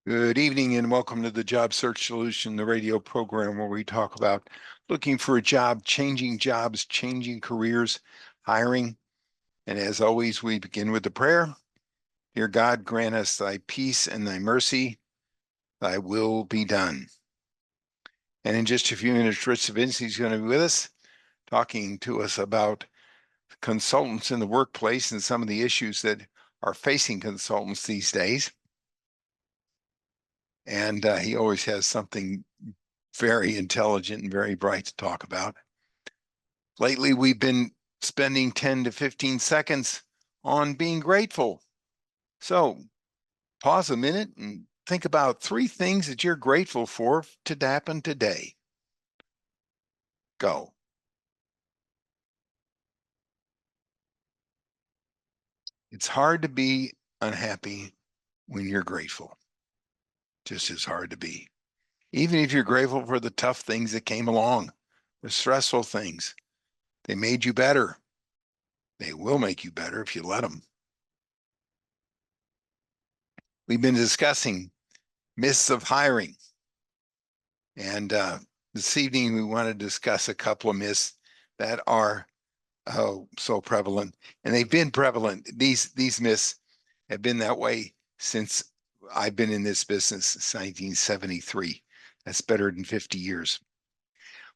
Good evening and welcome to the Job Search Solution, the radio program where we talk about looking for a job, changing jobs, changing careers, hiring. And as always, we begin with the prayer. Dear God, grant us thy peace and thy mercy, thy will be done. And in just a few minutes, Rich Savinsky is going to be with us, talking to us about consultants in the workplace and some of the issues that are facing consultants these days. And he always has something very intelligent and very bright to talk about. Lately, we've been spending 10 to 15 seconds on being grateful. So pause a minute and think about 3 things that you're grateful for to happen today. Go. It's hard to be unhappy when you're grateful. Just as hard to be. Even if you're grateful for the tough things that came along, the stressful things, they made you better. They will make you better if you let them. We've been discussing myths of hiring. And this evening, we want to discuss a couple of myths that are so prevalent. And they've been prevalent. These myths have been that way since I've been in this business since 1973. That's better than 50 years.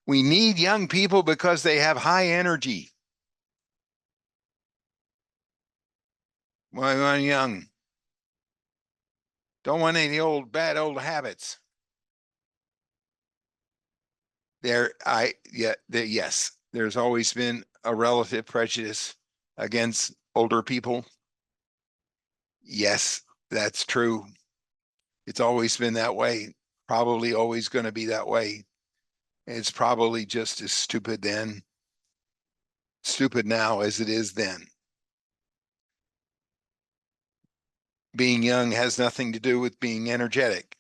We need young people because they have high energy. Well, I'm young. Don't want any bad old habits. Yes, there's always been a relative prejudice against older people. Yes, that's true. It's always been that way, probably always going to be that way. It's probably just as stupid now as it is then. Being young has nothing to do with being energetic.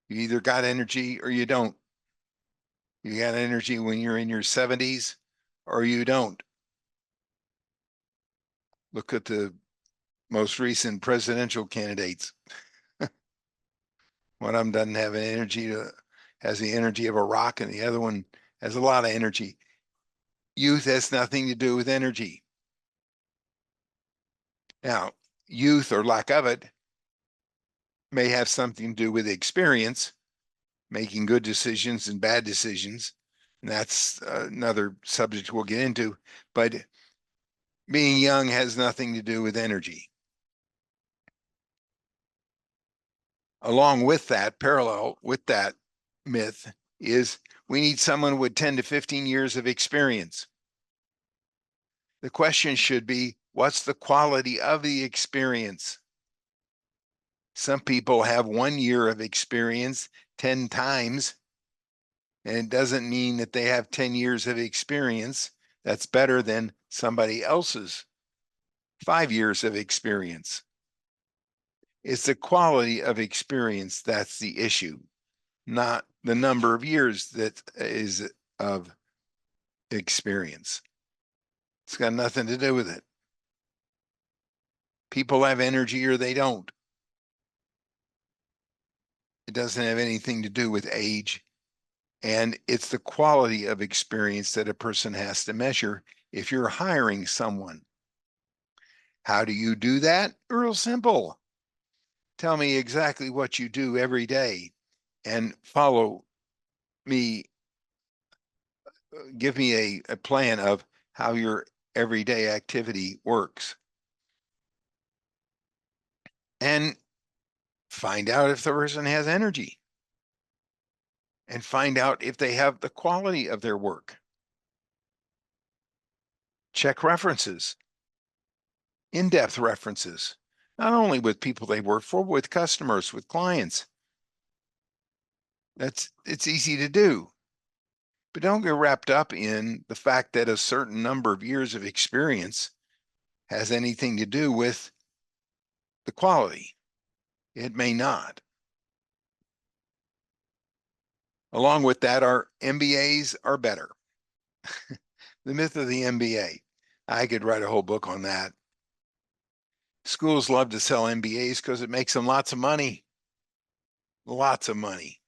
You either got energy or you don't. You got energy when you're in your 70s or you don't. Look at the most recent presidential candidates. One of them doesn't have has the energy of a rock, and the other one has a lot of energy. Youth has nothing to do with energy. Now, youth or lack of it may have something to do with experience, making good decisions and bad decisions. And that's another subject we'll get into. But being young has nothing to do with energy. Along with that, parallel with that myth is we need someone with 10 to 15 years of experience. The question should be, what's the quality of the experience? Some people have 1 year of experience 10 times, and it doesn't mean that they have 10 years of experience. That's better than somebody else's 5 years of experience. It's the quality of experience that's the issue, not the number of years that is of experience. It's got nothing to do with it. People have energy or they don't. It doesn't have anything to do with age. And it's the quality of experience that a person has to measure if you're hiring someone. How do you do that? Real simple. Tell me exactly what you do every day and follow me. Give me a plan of how your everyday activity works. And find out if the person has energy. And find out if they have the quality of their work. Check references, in-depth references, not only with people they work for, but with customers, with clients. It's easy to do. But don't get wrapped up in the fact that a certain number of years of experience has anything to do with the quality. It may not. Along with that, our MBAs are better. The myth of the MBA. I could write a whole book on that. Schools love to sell MBAs because it makes them lots of money. lots of money.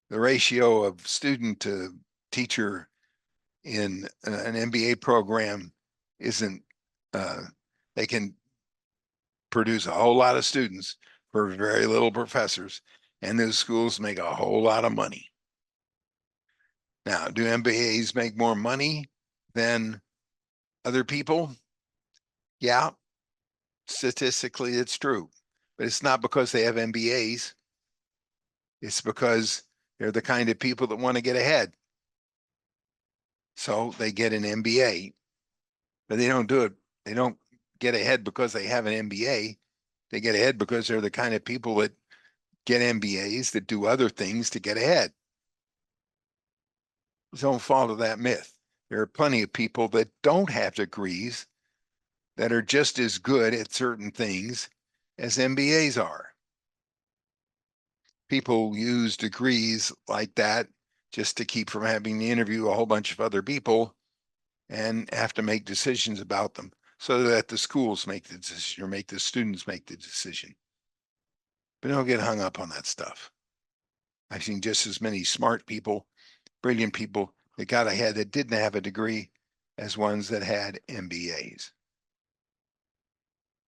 The ratio of student to teacher in an MBA program isn't, they can produce a whole lot of students for very little professors, and those schools make a whole lot of money. Now, do MBAs make more money than other people? Yeah, statistically, it's true, but it's not because they have MBAs. It's because they're the kind of people that want to get ahead. So they get an MBA, but they don't do it. They don't get ahead because they have an MBA. They get ahead because they're the kind of people that get MBAs that do other things to get ahead. Don't fall to that myth. There are plenty of people that don't have degrees that are just as good at certain things as MBAs are. People use degrees like that just to keep from having to interview a whole bunch of other people and have to make decisions about them so that the schools make the decision or make the students make the decision. But don't get hung up on that stuff. I've seen just as many smart people, brilliant people that got ahead that didn't have a degree as ones that had MBAs.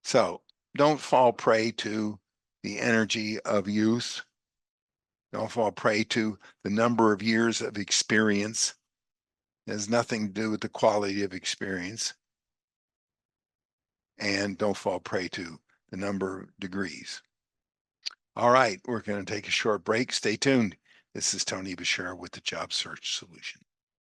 So don't fall prey to the energy of youth. Don't fall prey to the number of years of experience. It has nothing to do with the quality of experience. And don't fall prey to the number of degrees. All right, we're going to take a short break. Stay tuned. This is Tony Bashir with the Job Search Solution.